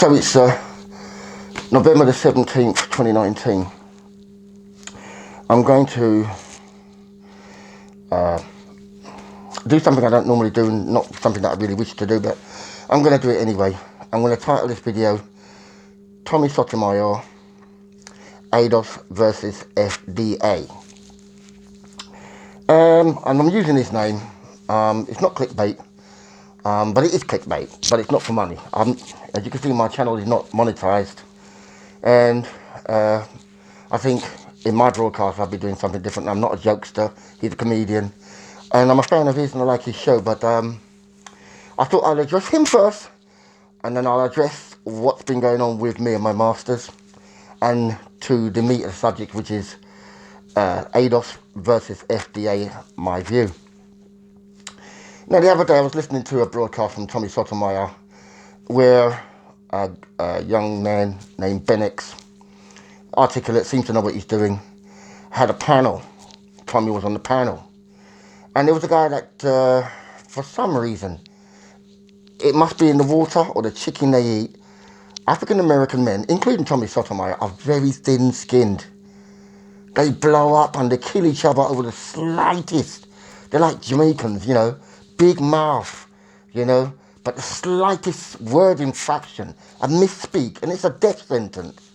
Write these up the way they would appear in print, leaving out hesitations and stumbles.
So it's November the 17th, 2019. I'm going to do something I don't normally do, not something that I really wish to do, but I'm going to do it anyway. I'm going to title this video, Tommy Sotomayor, ADOS versus FDA. And I'm using his name. It's not clickbait, but it is clickbait, but it's not for money. As you can see, my channel is not monetized. And I think in my broadcast I'll be doing something different. I'm not a jokester, he's a comedian. And I'm a fan of his and I like his show, but I thought I'll address him first, and then I'll address what's been going on with me and my masters, and to the meat of the subject, which is ADOS versus FDA, my view. Now, the other day I was listening to a broadcast from Tommy Sotomayor, where a young man named Benex, articulate, seems to know what he's doing, had a panel. Tommy was on the panel. And there was a guy that, for some reason, it must be in the water or the chicken they eat, African American men, including Tommy Sotomayor, are very thin-skinned. They blow up and they kill each other over the slightest. They're like Jamaicans, you know, big mouth, you know, but the slightest word infraction, a misspeak, and it's a death sentence.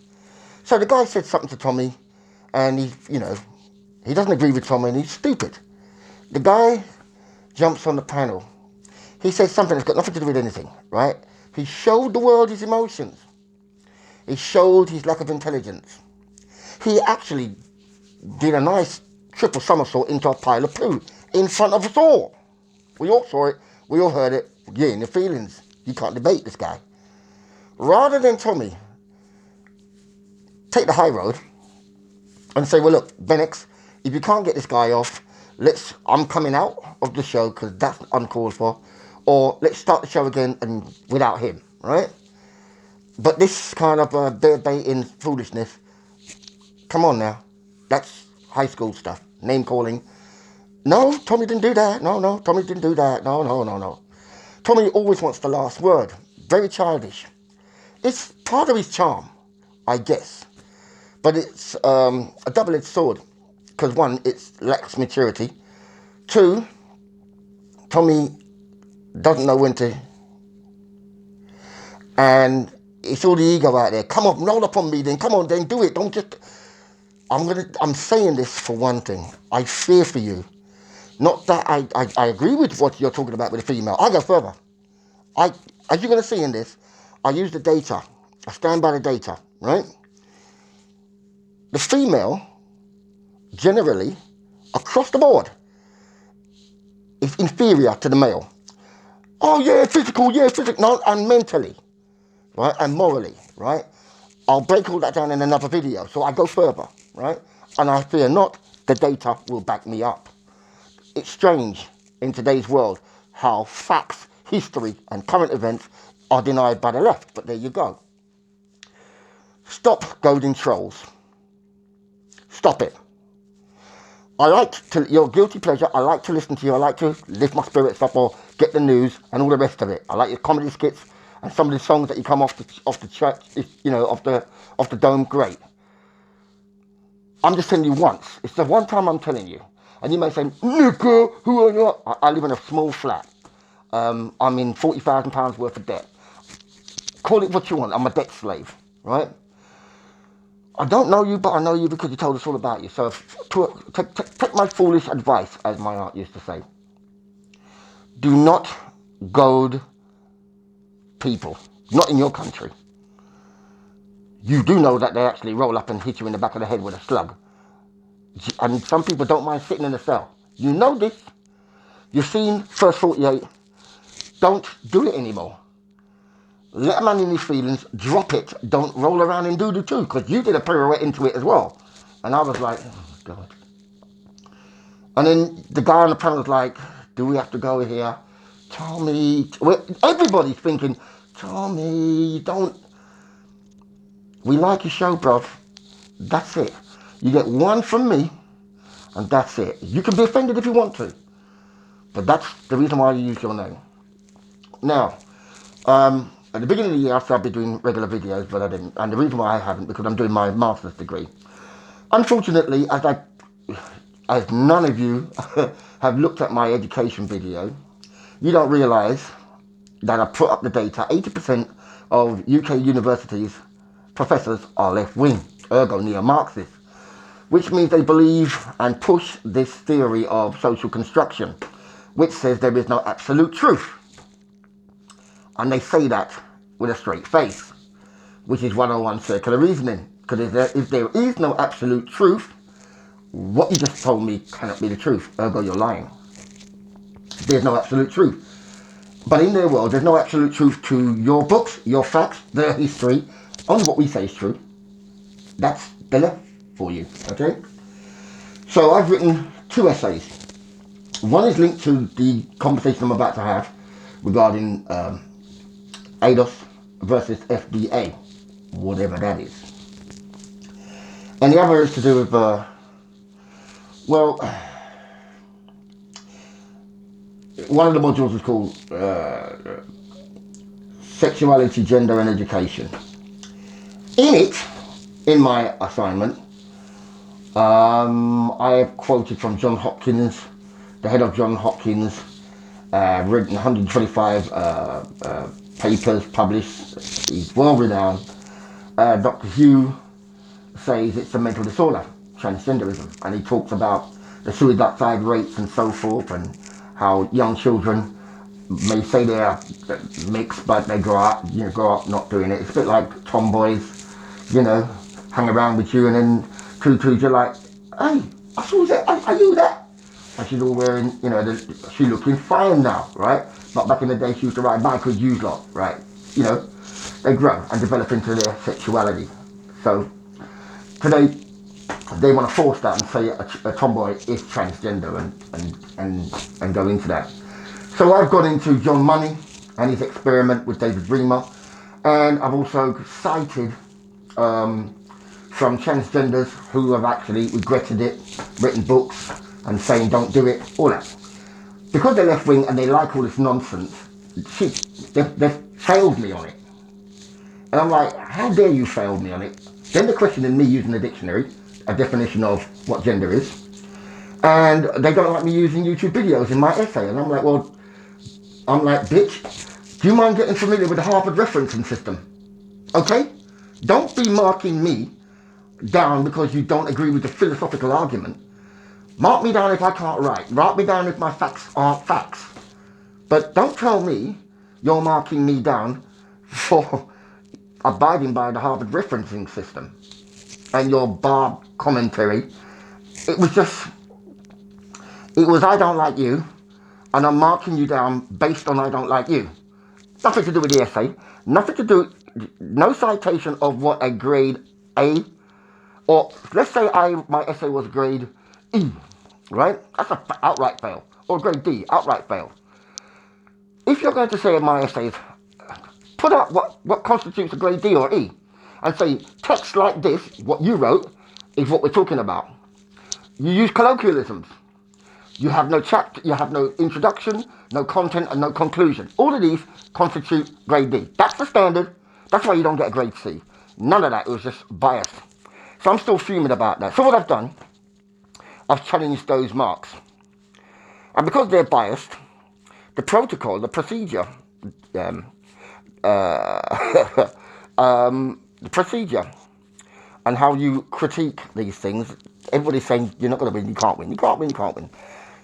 So the guy said something to Tommy, and he doesn't agree with Tommy, and he's stupid. The guy jumps on the panel. He says something that's got nothing to do with anything, right? He showed the world his emotions. He showed his lack of intelligence. He actually did a nice triple somersault into a pile of poo in front of us all. We all saw it. We all heard it. Yeah, in the feelings. You can't debate this guy. Rather than Tommy take the high road and say, well, look, Benex, if you can't get this guy off, I'm coming out of the show because that's uncalled for, or let's start the show again and without him, right? But this kind of bear baiting foolishness, come on now, that's high school stuff, name calling. No, Tommy didn't do that. No, Tommy didn't do that. No. Tommy always wants the last word. Very childish. It's part of his charm, I guess. But it's a double-edged sword. Because one, it lacks maturity. Two, Tommy doesn't know when to. And it's all the ego out there. Come on, roll up on me then. Come on then, do it. Don't just. I'm saying this for one thing. I fear for you. Not that I agree with what you're talking about with the female. I'll go further. As you're going to see in this, I use the data. I stand by the data, right? The female, generally, across the board, is inferior to the male. Oh yeah, physical, no, and mentally, right, and morally, right? I'll break all that down in another video, so I go further, right? And I fear not, the data will back me up. It's strange in today's world how facts, history, and current events are denied by the left, but there you go. Stop goading trolls. Stop it. Your guilty pleasure, I like to listen to you, I like to lift my spirits up or get the news and all the rest of it. I like your comedy skits and some of the songs that you come off the church, off the dome, great. I'm just telling you once. It's the one time I'm telling you. And you may say, nigga, who are you? I live in a small flat. I'm in £40,000 worth of debt. Call it what you want, I'm a debt slave, right? I don't know you, but I know you because you told us all about you. So take my foolish advice, as my aunt used to say. Do not goad people. Not in your country. You do know that they actually roll up and hit you in the back of the head with a slug. And some people don't mind sitting in a cell. You know this. You've seen First 48. Don't do it anymore. Let a man in his feelings, drop it, don't roll around and do the two, because you did a pirouette into it as well. And I was like, oh God. And then the guy on the panel was like, do we have to go here? Tommy, everybody's thinking, Tommy, don't. We like your show, bruv. That's it. You get one from me, and that's it. You can be offended if you want to, but that's the reason why you use your name. Now, at the beginning of the year, I started doing regular videos, but I didn't. And the reason why I haven't, because I'm doing my master's degree. Unfortunately, as none of you have looked at my education video, you don't realise that I put up the data. 80% of UK universities professors are left-wing, ergo neo-Marxist, which means they believe and push this theory of social construction, which says there is no absolute truth. And they say that with a straight face, which is 101 circular reasoning. Because if there is no absolute truth, what you just told me cannot be the truth, ergo you're lying. There's no absolute truth. But in their world, there's no absolute truth to your books, your facts, their history. Only what we say is true. That's the left for you, okay? So I've written 2 essays. One is linked to the conversation I'm about to have regarding ADOS versus FDA, whatever that is. And the other is to do with, well, one of the modules is called Sexuality, Gender and Education. In it, in my assignment, I have quoted from John Hopkins, the head of John Hopkins, written 125 papers published. He's well renowned. Dr. Hugh says it's a mental disorder, transgenderism, and he talks about the suicide rates and so forth, and how young children may say they're mixed, but they grow up not doing it. It's a bit like tomboys, hang around with you, and then you're like, hey, I saw that, are you that? And she's all wearing, she's looking fine now, right? But back in the day, she used to ride bike with you lot, right? They grow and develop into their sexuality. So today, they want to force that and say a tomboy is transgender and go into that. So I've got into John Money and his experiment with David Reamer, and I've also cited from transgenders who have actually regretted it, written books and saying don't do it, all that. Because they're left wing and they like all this nonsense, they've failed me on it. And I'm like, how dare you fail me on it? Then they're questioning me using the dictionary, a definition of what gender is. And they don't like me using YouTube videos in my essay. And I'm like, bitch, do you mind getting familiar with the Harvard referencing system? Okay? Don't be marking me down because you don't agree with the philosophical argument. Mark me down if I can't write. Mark me down if my facts aren't facts. But don't tell me you're marking me down for abiding by the Harvard referencing system and your bar commentary. It was I don't like you, and I'm marking you down based on I don't like you. Nothing to do with the essay. Nothing to do, no citation of what a grade A, or let's say my essay was grade E, right? That's an outright fail. Or grade D, outright fail. If you're going to say in my essays, put out what constitutes a grade D or E, and say text like this, what you wrote, is what we're talking about. You use colloquialisms. You have no chapter, you have no introduction, no content, and no conclusion. All of these constitute grade D. That's the standard. That's why you don't get a grade C. None of that. It was just biased. So I'm still fuming about that. So what I've done, I've challenged those marks. And because they're biased, the protocol, the procedure, the procedure and how you critique these things, everybody's saying you're not going to win, you can't win, you can't win, you can't win.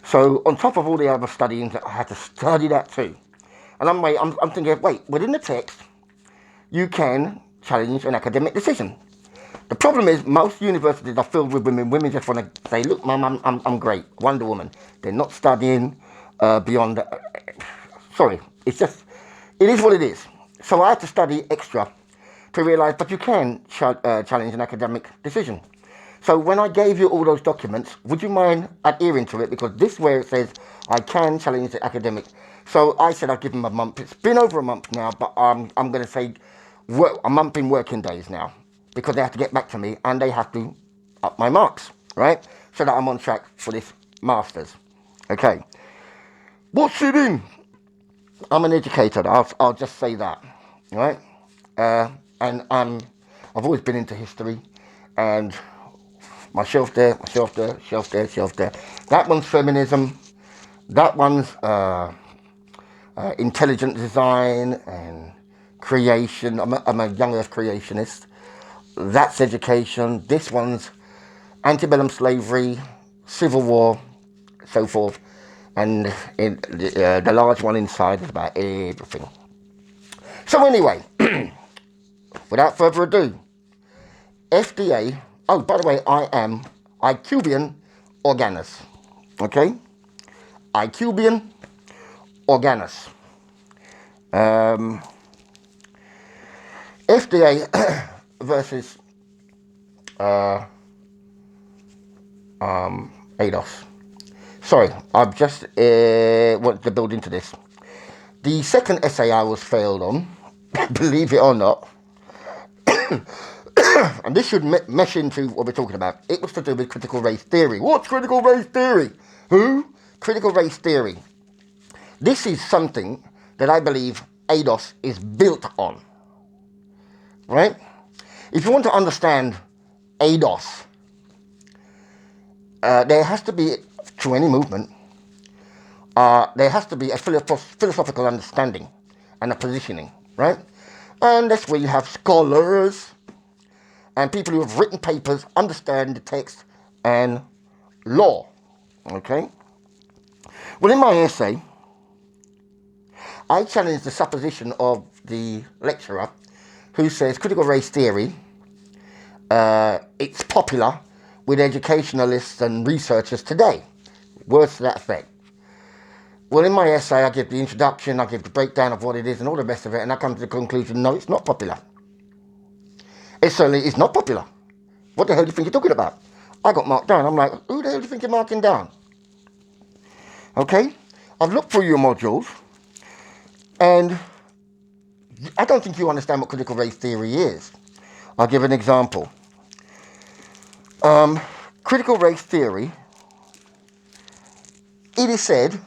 So on top of all the other studying, I had to study that too. And I'm thinking, wait, within the text, you can challenge an academic decision. The problem is most universities are filled with women. Women just want to say, look, mum, I'm great, Wonder Woman. They're not studying beyond, sorry, it is what it is. So I had to study extra to realise, but you can challenge an academic decision. So when I gave you all those documents, would you mind adhering to it? Because this is where it says I can challenge the academic. So I said I'd give them a month. It's been over a month now, but I'm going to say a month in working days now, because they have to get back to me and they have to up my marks, right? So that I'm on track for this master's. Okay. What's it in? I'm an educator. I'll just say that. right? And I've always been into history, and my shelf there, my shelf there, shelf there, shelf there. That one's feminism. That one's intelligent design and creation. I'm a young earth creationist. That's education. This one's antebellum slavery, civil war, so forth. And the large one inside is about everything. So anyway, without further ado, FDA. Oh, by the way, I am Icubian Organis. Okay? Icubian Organis. FDA versus ADOS. Sorry, I've just wanted to build into this. The second essay I was failed on, believe it or not, and this should mesh into what we're talking about. It was to do with critical race theory. What's critical race theory? Who? Critical race theory. This is something that I believe ADOS is built on. Right? If you want to understand ADOS, there has to be, to any movement, there has to be a philosophical understanding and a positioning, right? And that's where you have scholars and people who have written papers, understand the text and law, okay? Well, in my essay, I challenge the supposition of the lecturer who says critical race theory, it's popular with educationalists and researchers today. Words to that effect. Well, in my essay, I give the introduction, I give the breakdown of what it is and all the rest of it, and I come to the conclusion, no, it's not popular. It certainly is not popular. What the hell do you think you're talking about? I got marked down. I'm like, who the hell do you think you're marking down? Okay? I've looked through your modules, and I don't think you understand what critical race theory is. I'll give an example. Critical race theory, it is said,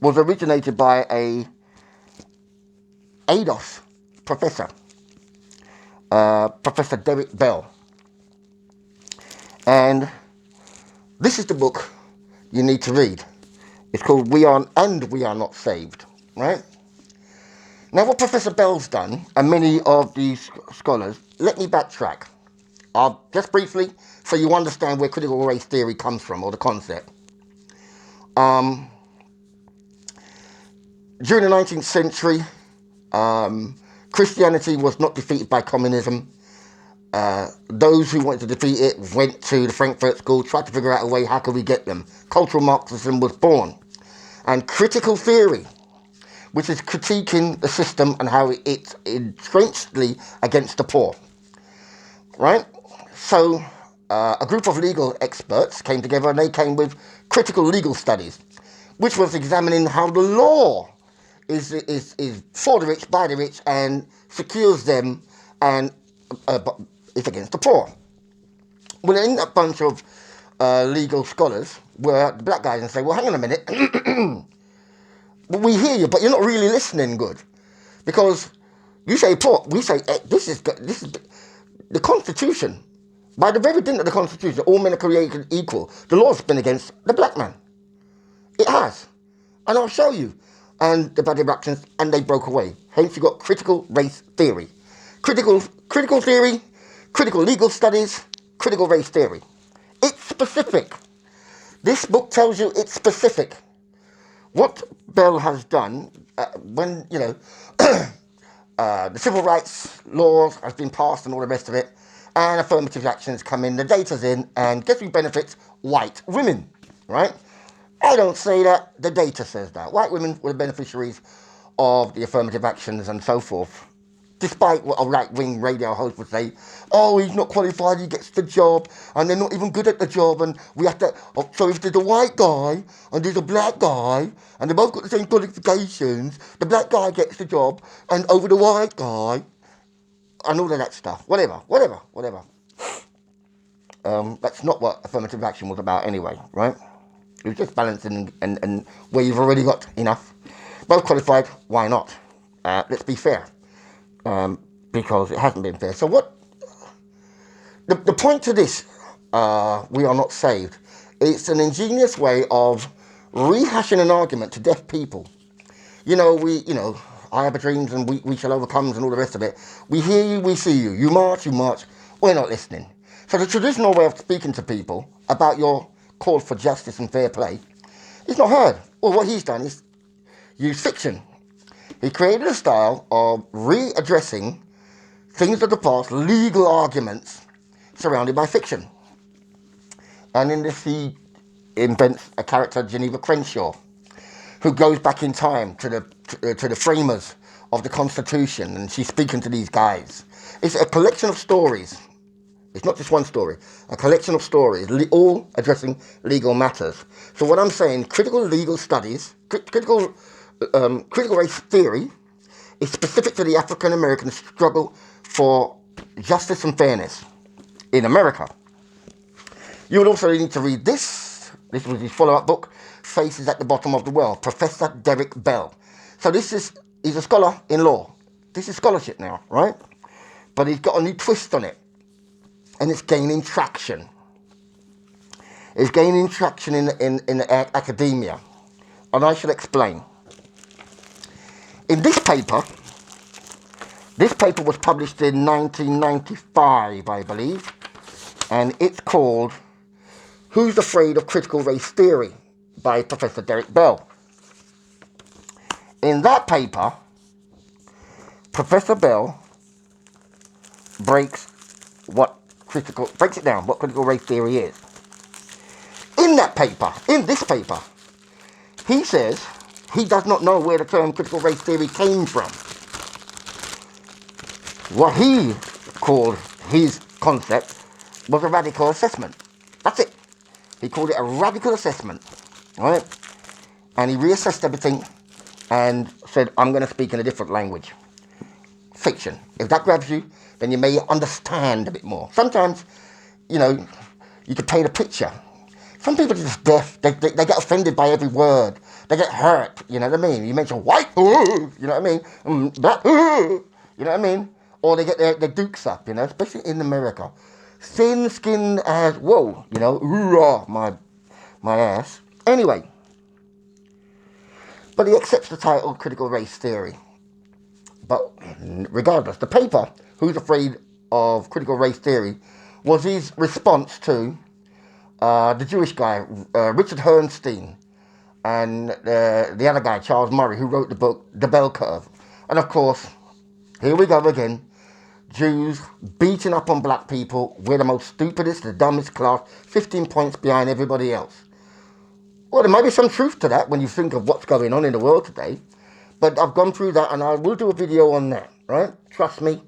was originated by a ADOS professor, Professor Derek Bell. And this is the book you need to read. It's called We Are Not Saved, right? Now, what Professor Bell's done, and many of these scholars, let me backtrack. Just briefly, so you understand where critical race theory comes from, or the concept. During the 19th century, Christianity was not defeated by communism. Those who wanted to defeat it went to the Frankfurt School, tried to figure out a way, how could we get them? Cultural Marxism was born. And critical theory, which is critiquing the system and how it's entrenchedly against the poor. Right? So a group of legal experts came together and they came with critical legal studies, which was examining how the law is for the rich, by the rich, and secures them and is against the poor. Well, in that bunch of legal scholars were the black guys and say, well, hang on a minute. We hear you, but you're not really listening good. Because you say poor, we say this is the Constitution. By the very dint of the Constitution, all men are created equal. The law's been against the black man. It has. And I'll show you. And the bad reactions, and they broke away. Hence you got critical race theory. Critical theory, critical legal studies, critical race theory. It's specific. This book tells you it's specific. What Bell has done, when, the civil rights laws has been passed and all the rest of it, and affirmative actions come in, the data's in, and guess who benefits? White women, right? I don't say that, the data says that. White women were the beneficiaries of the affirmative actions and so forth. Despite what a right-wing radio host would say, oh, he's not qualified, he gets the job, and they're not even good at the job, and we have to, so if there's a white guy, and there's a black guy, and they both got the same qualifications, the black guy gets the job, and over the white guy, and all of that stuff. Whatever. That's not what affirmative action was about anyway, right? It was just balancing and where you've already got enough. Both qualified, why not? Let's be fair. because it hasn't been fair. So what? The point to this, we are not saved. It's an ingenious way of rehashing an argument to deaf people. I have a dreams and we shall overcome and all the rest of it. We hear you, we see you. You march, you march. We're not listening. So the traditional way of speaking to people about your call for justice and fair play is not heard. Well, what he's done is use fiction. He created a style of readdressing things of the past, legal arguments surrounded by fiction. And in this he invents a character, Geneva Crenshaw, who goes back in time to the framers of the Constitution, and she's speaking to these guys. It's a collection of stories. It's not just one story. A collection of stories, all addressing legal matters. So what I'm saying, critical legal studies, critical race theory, is specific to the African American struggle for justice and fairness in America. You would also need to read this. This was his follow-up book, Faces at the Bottom of the World, Professor Derek Bell. So he's a scholar in law. This is scholarship now, right? But he's got a new twist on it. And it's gaining traction. It's gaining traction in academia. And I shall explain. In this paper was published in 1995, I believe. And it's called Who's Afraid of Critical Race Theory by Professor Derek Bell. In that paper, Professor Bell breaks it down, what critical race theory is. In this paper, he says he does not know where the term critical race theory came from. What he called his concept was a radical assessment. That's it. He called it a radical assessment, right? And he reassessed everything and said, I'm going to speak in a different language. Fiction. If that grabs you, then you may understand a bit more. Sometimes, you could paint a picture. Some people are just deaf. They get offended by every word. They get hurt, you know what I mean? You mention white, you know what I mean? Black, you know what I mean? Or they get their dukes up, especially in America. Thin-skinned as, whoa, hoorah, my ass. Anyway, but he accepts the title Critical Race Theory. But regardless, the paper, Who's Afraid of Critical Race Theory, was his response to the Jewish guy, Richard Herrnstein, and the other guy, Charles Murray, who wrote the book, The Bell Curve. And of course, here we go again. Jews beating up on black people. We're the most stupidest, the dumbest class, 15 points behind everybody else. Well, there might be some truth to that when you think of what's going on in the world today. But I've gone through that and I will do a video on that, right? Trust me.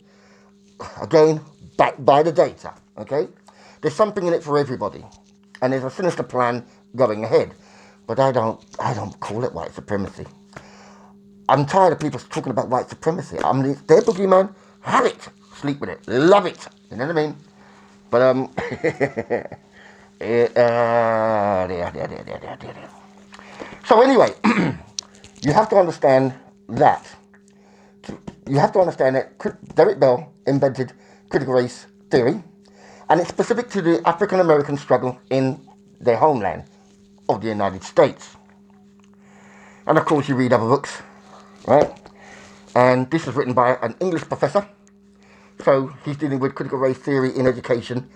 Again, backed by the data, okay? There's something in it for everybody. And there's a sinister plan going ahead. But I don't call it white supremacy. I'm tired of people talking about white supremacy. I mean, it's their boogeyman. Have it. Sleep with it. Love it. You know what I mean? But, So anyway, you have to understand that. You have to understand that Derek Bell invented critical race theory, and it's specific to the African American struggle in their homeland of the United States. And of course, you read other books, right? And this was written by an English professor, so he's dealing with critical race theory in education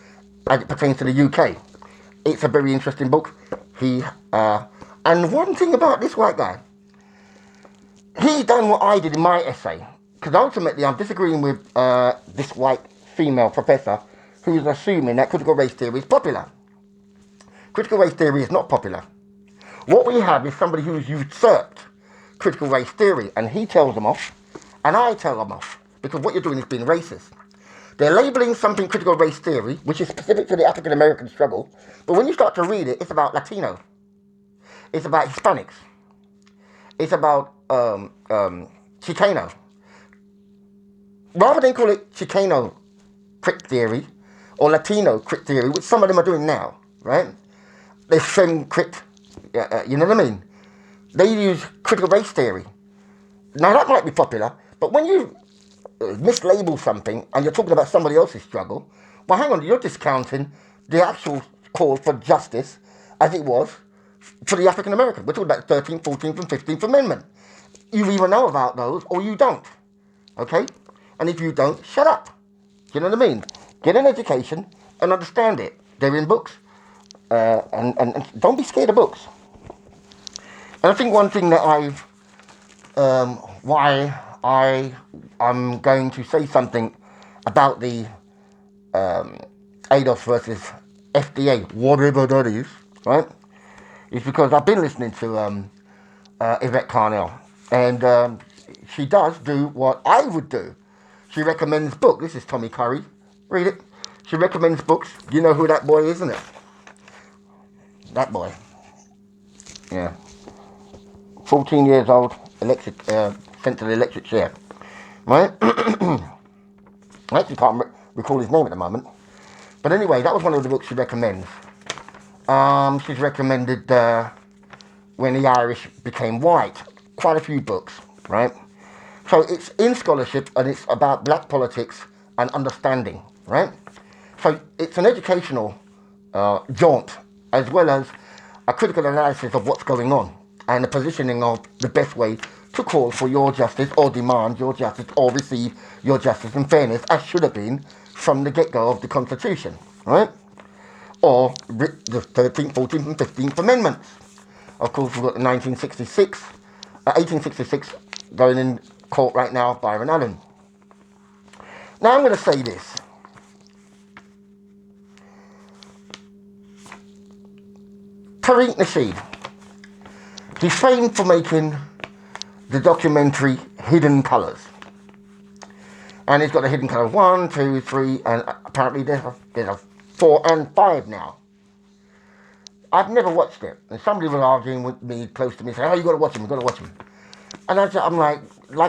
as it pertains to the UK. It's a very interesting book. And one thing about this white guy, he done what I did in my essay. Because ultimately I'm disagreeing with this white female professor who is assuming that critical race theory is popular. Critical race theory is not popular. What we have is somebody who's usurped critical race theory, and he tells them off, and I tell them off. Because what you're doing is being racist. They're labeling something critical race theory, which is specific to the African American struggle, but when you start to read it, it's about Latino. It's about Hispanics. It's about Chicano. Rather than call it Chicano crit theory or Latino crit theory, which some of them are doing now, right? They fem crit, you know what I mean? They use critical race theory. Now that might be popular, but when you mislabel something and you're talking about somebody else's struggle, well, hang on, you're discounting the actual call for justice as it was for the African American. We're talking about the 13th, 14th, and 15th Amendment. You either know about those or you don't. Okay? And if you don't, shut up. Do you know what I mean? Get an education and understand it. They're in books. And don't be scared of books. And I think one thing that why I'm going to say something about the ADOS versus FDA, whatever that is, right? Is because I've been listening to Yvette Carnell, and she does do what I would do. She recommends books. This is Tommy Curry. Read it. She recommends books. You know who that boy is, isn't it? That boy. Yeah. 14 years old, electric, sent to the electric chair. Right? I actually can't recall his name at the moment. But anyway, that was one of the books she recommends. She's recommended When the Irish Became White. Quite a few books, right? So it's in scholarship and it's about black politics and understanding, right? So it's an educational jaunt as well as a critical analysis of what's going on and the positioning of the best way to call for your justice or demand your justice or receive your justice and fairness as should have been from the get-go of the Constitution, right? Or the 13th, 14th and 15th Amendments. Of course, we've got the 1866 going in court right now, Byron Allen. Now I'm going to say this. Tariq Nasheed, he's famed for making the documentary Hidden Colours. And he's got the Hidden Colours 1, 2, 3, and apparently there's a 4 and 5 now. I've never watched it. And somebody was arguing with me close to me, saying, oh, you got to watch him, you got to watch him. And I'm like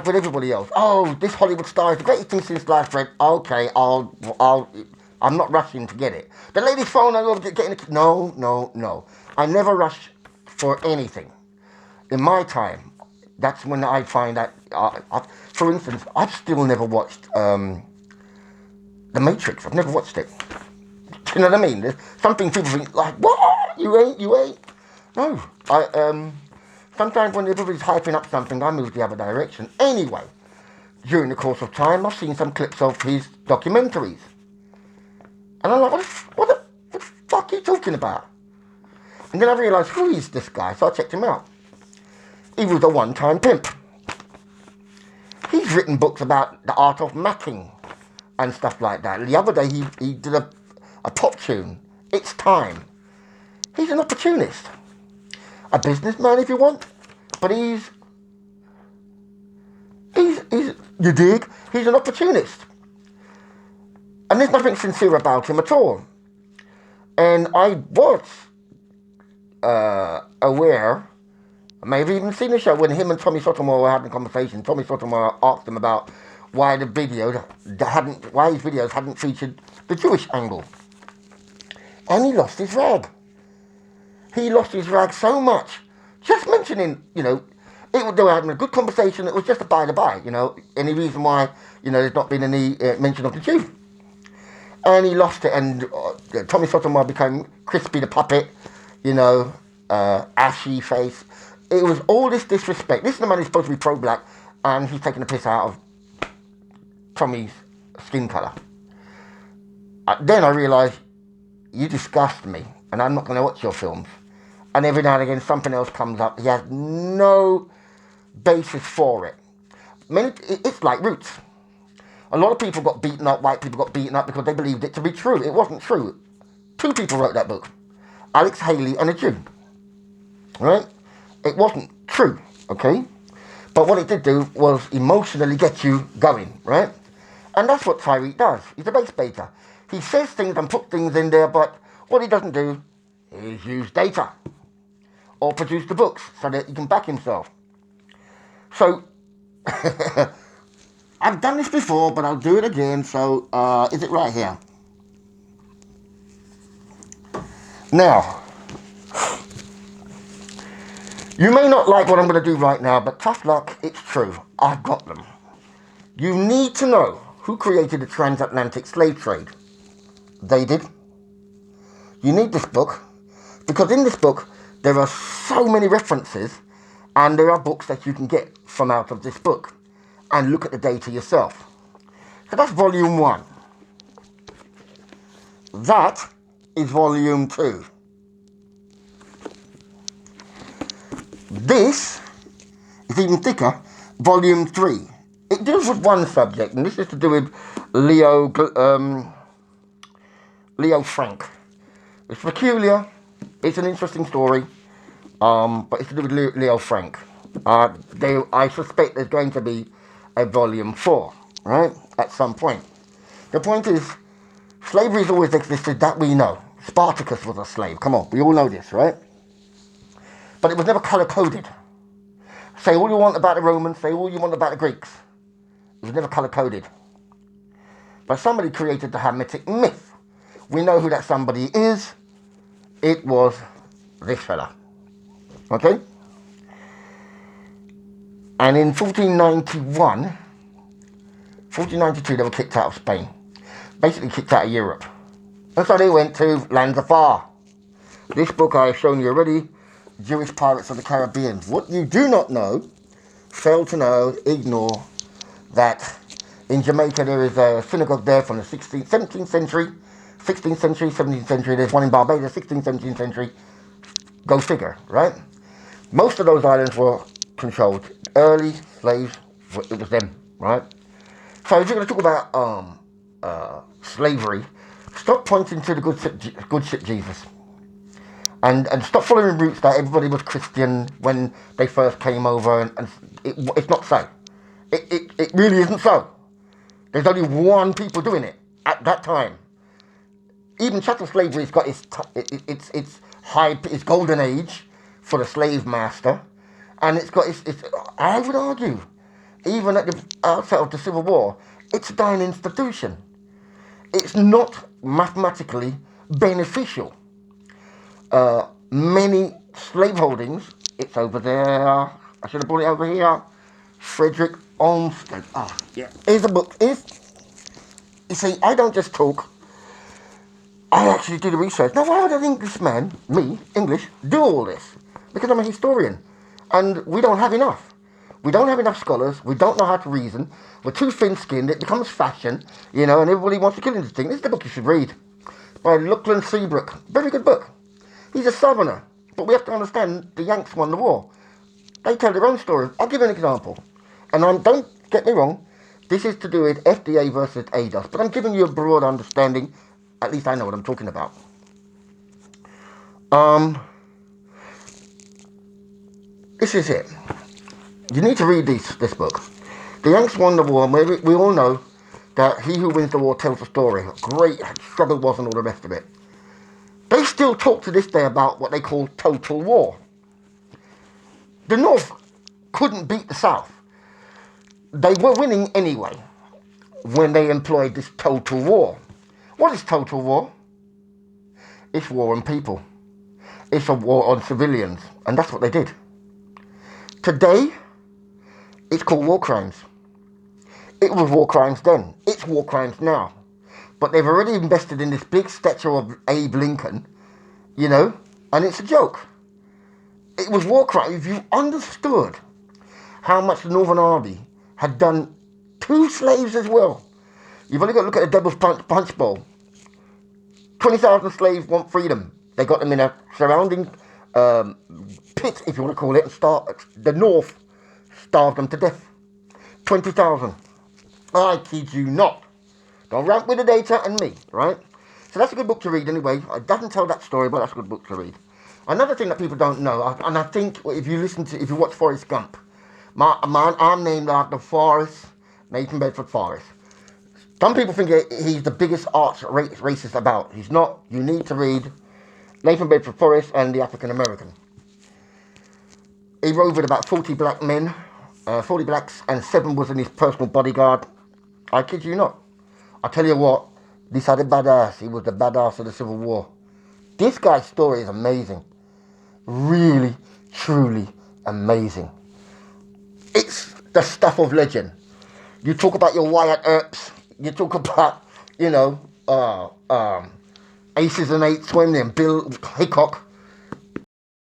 with everybody else, oh, this Hollywood star is the greatest thing since sliced bread. Okay, I'm not rushing to get it. The lady's phone, I love getting it. No. I never rush for anything. In my time, that's when I find that, for instance, I've still never watched The Matrix. I've never watched it. You know what I mean? There's something people think, like, what? You ain't? No. Sometimes when everybody's hyping up something, I move the other direction. Anyway, during the course of time, I've seen some clips of his documentaries. And I'm like, what the fuck are you talking about? And then I realised, who is this guy? So I checked him out. He was a one-time pimp. He's written books about the art of macking and stuff like that. The other day, he did a pop tune, It's Time. He's an opportunist. A businessman, if you want. But he's you dig? He's an opportunist. And there's nothing sincere about him at all. And I was aware, maybe even seen the show when him and Tommy Sotomayor were having a conversation. Tommy Sotomayor asked him about why his videos hadn't featured the Jewish angle. And he lost his rag. He lost his rag so much. Just mentioning, they were having a good conversation. It was just a by the by, any reason why, there's not been any mention of the Jew. And he lost it, and Tommy Sotomayor became Crispy the Puppet, ashy face. It was all this disrespect. This is the man who's supposed to be pro-black, and he's taking the piss out of Tommy's skin colour. Then I realised, you disgust me, and I'm not going to watch your films. And every now and again, something else comes up. He has no basis for it. It's like Roots. A lot of people got beaten up, white people got beaten up because they believed it to be true. It wasn't true. 2 people wrote that book. Alex Haley and a Jew. Right? It wasn't true, okay? But what it did do was emotionally get you going, right? And that's what Tariq does. He's a base baiter. He says things and put things in there, but what he doesn't do is use data or produce the books so that he can back himself. So, I've done this before, but I'll do it again. So, is it right here? Now, you may not like what I'm going to do right now, but tough luck, it's true. I've got them. You need to know who created the transatlantic slave trade. They did. You need this book because in this book there are so many references and there are books that you can get from out of this book and look at the data yourself. So that's volume 1. That is volume 2. This is even thicker, volume 3. It deals with one subject, and this is to do with Leo Frank. It's peculiar, it's an interesting story, but it's to do with Leo Frank. I suspect there's going to be a volume 4, right, at some point. The point is, slavery has always existed, that we know. Spartacus was a slave, come on, we all know this, right? But it was never colour-coded. Say all you want about the Romans, say all you want about the Greeks. It was never colour-coded. But somebody created the Hamitic myth. We know who that somebody is. It was this fella. Okay? And in 1492, they were kicked out of Spain. Basically kicked out of Europe. And so they went to lands afar. This book I have shown you already, Jewish Pirates of the Caribbean. What you do not know, fail to know, ignore, that in Jamaica there is a synagogue there from the 16th, 17th century, 16th century, 17th century. There's one in Barbados, 16th, 17th century. Go figure, right? Most of those islands were controlled. Early slaves, it was them, right? So if you're going to talk about slavery, stop pointing to the good ship Jesus. And stop following routes that everybody was Christian when they first came over. And it's not so. It really isn't so. There's only one people doing it at that time. Even chattel slavery's got its golden age for the slave master, and it's got its I would argue, even at the outset of the Civil War, it's a dying institution. It's not mathematically beneficial. Many slaveholdings, it's over there. I should have brought it over here. Frederick Olmsted. Oh, yeah. Here's a book. You see, I don't just talk. I actually do the research. Now, why would an Englishman, me, English, do all this? Because I'm a historian. And we don't have enough. We don't have enough scholars. We don't know how to reason. We're too thin-skinned. It becomes fashion, and everybody wants to kill this thing. This is the book you should read. By Lachlan Seabrook. Very good book. He's a southerner. But we have to understand the Yanks won the war. They tell their own story. I'll give you an example. And don't get me wrong, this is to do with FDA versus ADOS. But I'm giving you a broad understanding. At least I know what I'm talking about. This is it. You need to read this book. The Yanks won the war, and we all know that he who wins the war tells the story. Great struggle was and all the rest of it. They still talk to this day about what they call total war. The North couldn't beat the South. They were winning anyway when they employed this total war. What is total war? It's war on people. It's a war on civilians. And that's what they did. Today, it's called war crimes. It was war crimes then. It's war crimes now. But they've already invested in this big statue of Abe Lincoln, and it's a joke. It was war crimes. If you understood how much the Northern Army had done to slaves as well. You've only got to look at the Devil's Punch Bowl. 20,000 slaves want freedom. They got them in a surrounding pit, if you want to call it, and the North starved them to death. 20,000. I kid you not. Don't rant with the data and me, right? So that's a good book to read anyway. It doesn't tell that story, but that's a good book to read. Another thing that people don't know, and I think if you watch Forrest Gump, I'm named after Forrest, Nathan Bedford Forrest. Some people think he's the biggest arch racist about. He's not. You need to read Nathan Bedford Forrest and the African American. He rode with about 40 black men, 40 blacks, and 7 was in his personal bodyguard. I kid you not. I tell you what, this had a badass. He was the badass of the Civil War. This guy's story is amazing. Really, truly amazing. It's the stuff of legend. You talk about your Wyatt Earps. You talk about, you know, aces and eights when them Bill Hickok.